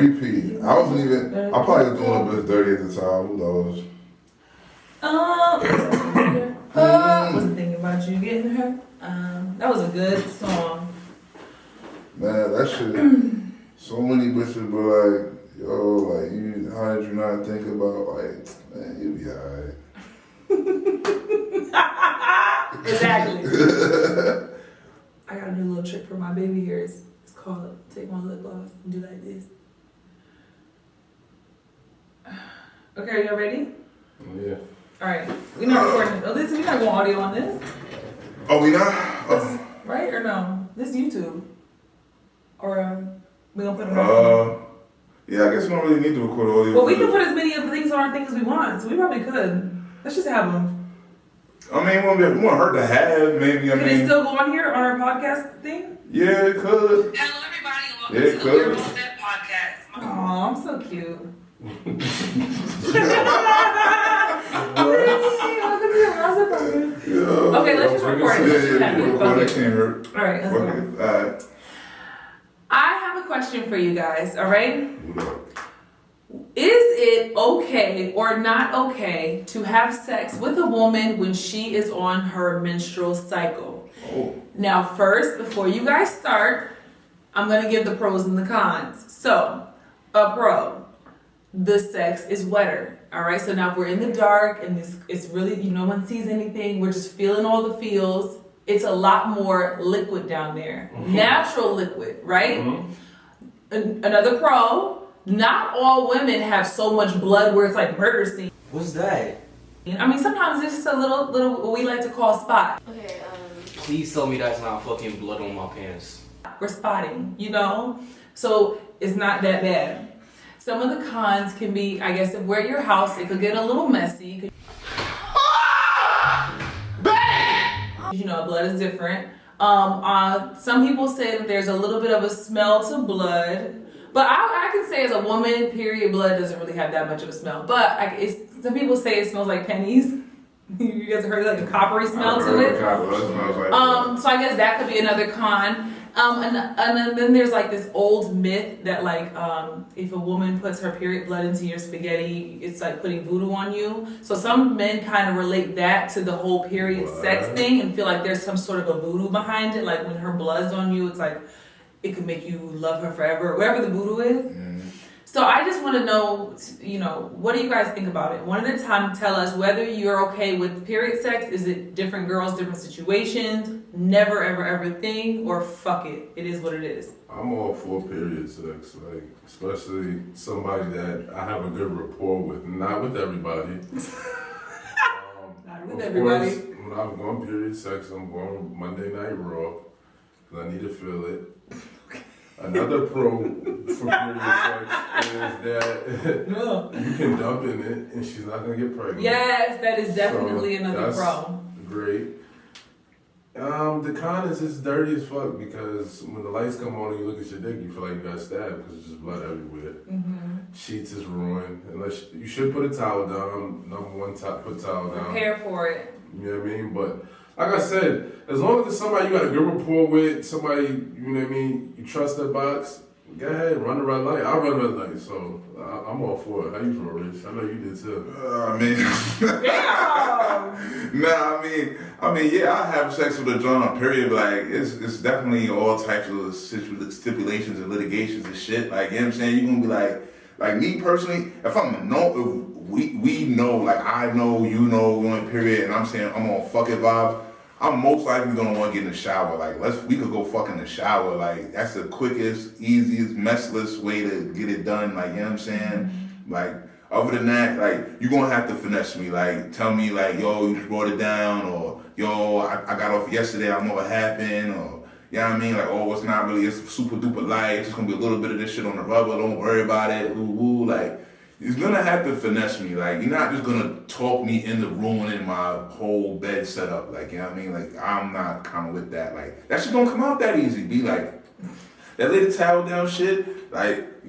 repeat. I wasn't even. I probably was doing a bit dirty at the time. Who knows? Wasn't thinking about you getting hurt. That was a good song. Man, that shit. So many bitches be like, yo, like, you, how did you not think about, like, man, you be alright. Exactly. I got a new little trick for my baby hairs. It's called take my lip gloss and do like this. Okay, are y'all ready? Yeah. Alright. We're not recording. Oh, we're not going audio on this. Oh, we not? Right or no? This is YouTube. Or we gonna put it on? Yeah, I guess we don't really need to record audio. Well, we can put as many of the things on our things as we want, so we probably could. Let's just have them. I mean, it won't hurt to have, maybe, Can it still go on here on our podcast thing? Yeah, it could. Hello, everybody, and welcome Yeah, it to the could. Girl Step Podcast. Aw, I'm so cute. Yeah. Okay, let's just record it. Let's just have it. Record Fuck it it. can't hurt. Alright, let's go. Alright. I have a question for you guys, alright? Is it okay or not okay to have sex with a woman when she is on her menstrual cycle? Oh. Now, first, before you guys start, I'm gonna give the pros and the cons. So, a pro, the sex is wetter. All right, so now if we're in the dark and it's really, no one sees anything, we're just feeling all the feels. It's a lot more liquid down there, natural liquid, right? Another pro, not all women have so much blood where it's like murder scene. What's that? I mean, sometimes it's just a little what we like to call spot. Okay, Please tell me that's not fucking blood on my pants. We're spotting, So it's not that bad. Some of the cons can be, I guess, if we're at your house, it could get a little messy. Blood is different. Some people say that there's a little bit of a smell to blood. But I can say as a woman, period, blood doesn't really have that much of a smell. But some people say it smells like pennies. You guys have heard like a coppery smell to it. So I guess that could be another con. And then there's like this old myth that like if a woman puts her period blood into your spaghetti, it's like putting voodoo on you. So some men kind of relate that to the whole period sex thing and feel like there's some sort of a voodoo behind it. Like when her blood's on you, it's like it could make you love her forever, whatever the voodoo is. So I just want to know, what do you guys think about it? One at a time, tell us whether you're okay with period sex. Is it different girls, different situations, never, ever, ever thing, or fuck it? It is what it is. I'm all for period sex, like, especially somebody that I have a good rapport with. Not with everybody. Not with everybody. Course, when I'm going period sex, I'm going Monday Night Raw, because I need to feel it. Another pro for period sex is that you can dump in it and she's not gonna get pregnant. Yes, that is definitely another pro. Great. The con is it's dirty as fuck because when the lights come on and you look at your dick, you feel like you got stabbed because there's just blood everywhere. Sheets is ruined. Unless you should put a towel down. Number one, put a towel down. Prepare for it. You know what I mean? But like I said, as long as it's somebody you got a good rapport with, somebody, you trust their box, go ahead, run the red light. I run the red light, so I'm all for it. How you feel, Rich? I know you did too. Yeah, I have sex with a John, period. Like, it's definitely all types of stipulations and litigations and shit. Like, you know what I'm saying? You're gonna be like me personally, if we know, like I know, you know, we're on period, and I'm saying I'm on fuck it vibe, I'm most likely gonna want to get in the shower. Like, we could go fuck in the shower. Like, that's the quickest, easiest, messless way to get it done. Like, you know what I'm saying? Like, other than that, like, you're gonna have to finesse me. Like, tell me, like, yo, you just brought it down, or yo, I got off yesterday, I don't know what happened, or you know what I mean? Like, oh, it's not really, it's super duper light. It's just gonna be a little bit of this shit on the rubber. Don't worry about it. Ooh, like, you're gonna have to finesse me. Like, you're not just gonna talk me into ruining my whole bed setup. Like, you know what I mean? Like, I'm not kind of with that. Like, that shit don't come out that easy. Be like, that lay the towel down shit. Like,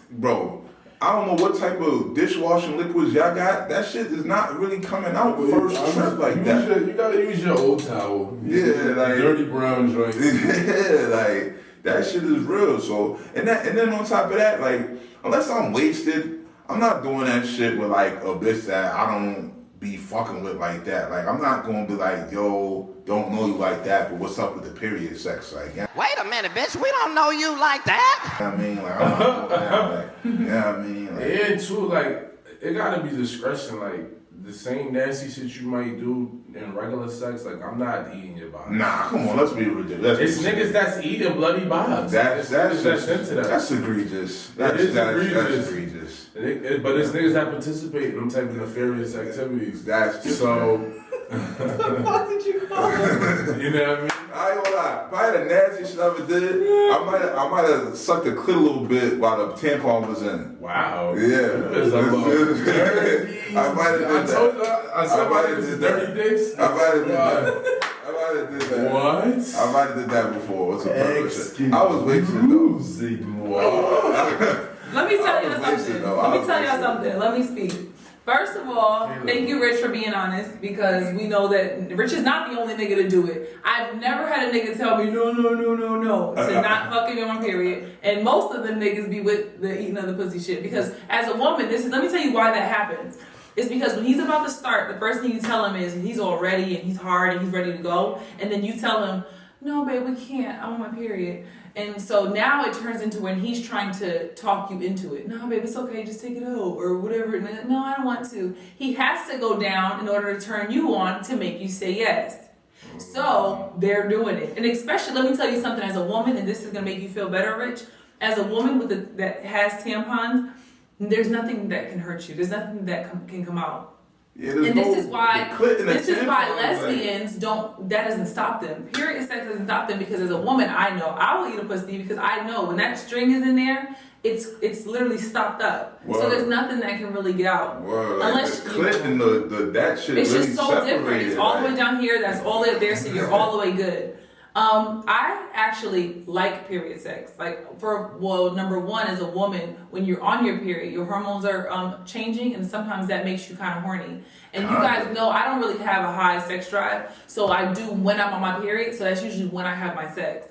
bro, I don't know what type of dishwashing liquids y'all got. That shit is not really coming out first trip like that. You gotta use your old towel. Yeah, like dirty brown joint. Yeah, like that shit is real. So, and then on top of that, like, unless I'm wasted, I'm not doing that shit with like a bitch that I don't be fucking with like that. Like, I'm not gonna be like, yo, don't know you like that, but what's up with the period sex? Like, yeah. Wait a minute, bitch, we don't know you like that. I mean, like, I'm not doing that. Like, yeah, I mean, like, Yeah, too, like, it gotta be discretion. Like, the same nasty shit you might do in regular sex, like, I'm not eating your body. nah, come on, let's be ridiculous. It's niggas that's eating bloody bodies. That's into that. That's egregious. It is That's egregious. egregious. But it's niggas that participate in them type of nefarious activities. That's So, What the fuck did you call it? you know what I mean? I ain't gonna lie. If I had a nasty shit I ever did, I might have sucked the clit a little bit while the tampon was in. Wow. Yeah. It's a little dirty. I might have did I told you, that. I said I might my have niggas did dirty dicks. I might have did that. I might have did that. What? I might have did that before. What's a perfect shit? I was wasted though. Let me tell I you was wasted, something. though. Let I me was tell y'all wasted. something. Let me speak. First of all, thank you, Rich, for being honest, because we know that Rich is not the only nigga to do it. I've never had a nigga tell me no to not fucking on my period, and most of them niggas be with the eating of the pussy shit. Because as a woman, let me tell you why that happens. It's because when he's about to start, the first thing you tell him is he's all ready and he's hard and he's ready to go, and then you tell him, no, babe, we can't. I'm on my period. And so now it turns into when he's trying to talk you into it. No, babe, it's okay. Just take it out or whatever. No, I don't want to. He has to go down in order to turn you on to make you say yes. So they're doing it. And especially, let me tell you something as a woman, and this is going to make you feel better, Rich. As a woman that has tampons, there's nothing that can hurt you. There's nothing that can come out. Yeah, And this is why tampon, lesbians don't. That doesn't stop them. Period sex doesn't stop them because as a woman, I know I will eat a pussy because I know when that string is in there, it's literally stopped up. Word. So there's nothing that can really get out. Word, like Unless the clit and the that shit it's really just so separated. different. It's all the way down here. That's all the way there. So you're all the way good. I actually like period sex. Like number one, as a woman, when you're on your period, your hormones are changing, and sometimes that makes you kind of horny. And you guys know I don't really have a high sex drive, so I do when I'm on my period. So that's usually when I have my sex.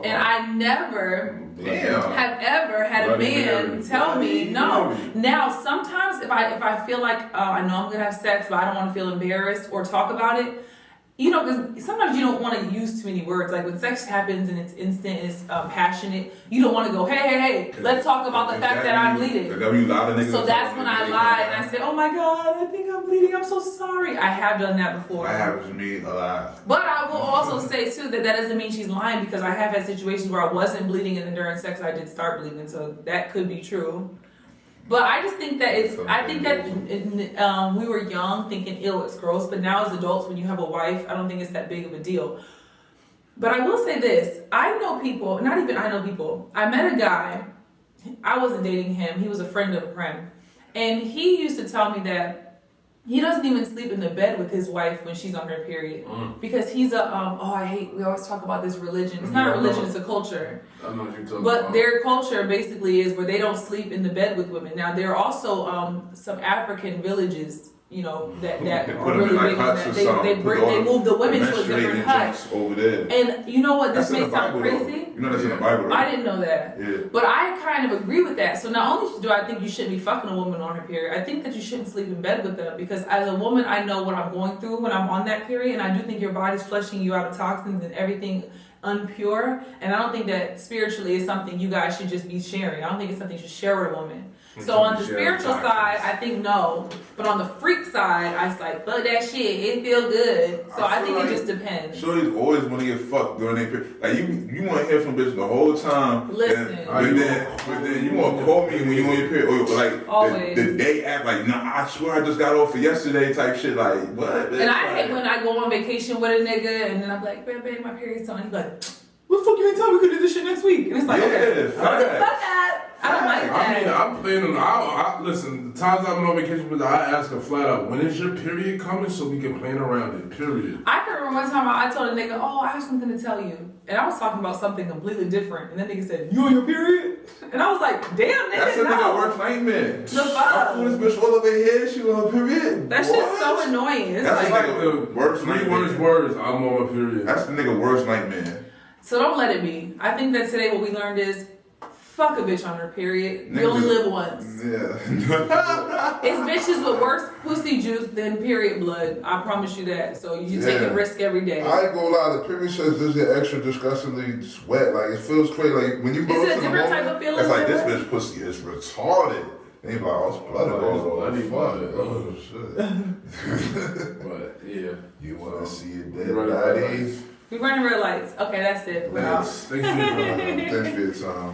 And I never have ever had a man tell me no. Now, sometimes if I feel like I know I'm gonna have sex, but I don't want to feel embarrassed or talk about it. You know, because sometimes you don't want to use too many words. Like when sex happens and it's instant and it's passionate, you don't want to go, hey, let's talk about the fact that I'm bleeding. So that's when I lie and I say, oh my God, I think I'm bleeding. I'm so sorry. I have done that before. That happens to me a lot. But I will also say too that doesn't mean she's lying because I have had situations where I wasn't bleeding and then during sex I did start bleeding. So that could be true. But I just think that we were young thinking, ew, it's gross. But now as adults, when you have a wife, I don't think it's that big of a deal. But I will say this. I met a guy. I wasn't dating him. He was a friend of a friend. And he used to tell me that he doesn't even sleep in the bed with his wife when she's on her period. Because he's we always talk about this religion. It's not a religion, it's a culture. I know what you're talking But about. their culture basically is where they don't sleep in the bed with women. Now there are also some African villages, you know, that They are put them really in like big on huts that. or They something. move the women to a Menstruating different hut. joints over there. And you know what? This That's in may the sound Bible, though. crazy. You know that's in the Bible, right? I didn't know that. Yeah. But I kind of agree with that. So not only do I think you shouldn't be fucking a woman on her period, I think that you shouldn't sleep in bed with them because as a woman, I know what I'm going through when I'm on that period, and I do think your body's flushing you out of toxins and everything unpure. And I don't think that spiritually is something you guys should just be sharing. I don't think it's something you should share with a woman. So on the spiritual side, I think no. But on the freak side, I was like, fuck that shit. It feel good. So I think it just depends. Shorties always want to get fucked during their period. Like you want to hear from bitches the whole time. Listen. But then you want to call me when you on your period, or like Always. the day after, like, nah, I swear I just got off for yesterday type shit. Like what? And I hate when I go on vacation with a nigga and then I'm like, babe, my period's on. He's like, what the fuck you ain't tell me we could do this shit next week? And it's like, okay. facts. Fuck that. I don't like that. I mean, I'm planning. Listen, the times I've been on vacation with her, I ask her flat out, when is your period coming so we can plan around it, period. I can remember one time I told a nigga, oh, I have something to tell you. And I was talking about something completely different. And that nigga said, you on your period? And I was like, damn, nigga, That's a no. nigga worst nightmare. The fuck? I flew this bitch all over here. She on her period. That What? shit's so annoying. It's That's like, like the worst three nightmare. worst words, I'm on my period. That's the nigga worst nightmare. So don't let it be. I think that today what we learned is fuck a bitch on her period. You only live once. Yeah. It's bitches with worse pussy juice than period blood. I promise you that. So you take a risk every day. I ain't gonna lie, the period says this is extra disgustingly sweat. Like, it feels crazy. Like, when you go Is it to a the different moment, type of feeling? It's like this Taylor? bitch pussy is retarded. They like, oh, it's blood. Oh, I need blood. oh, shit. But yeah, You wanna see it We dead run red bodies? We running red lights. Okay, that's it. We're out. thanks for your time. Thanks for your time.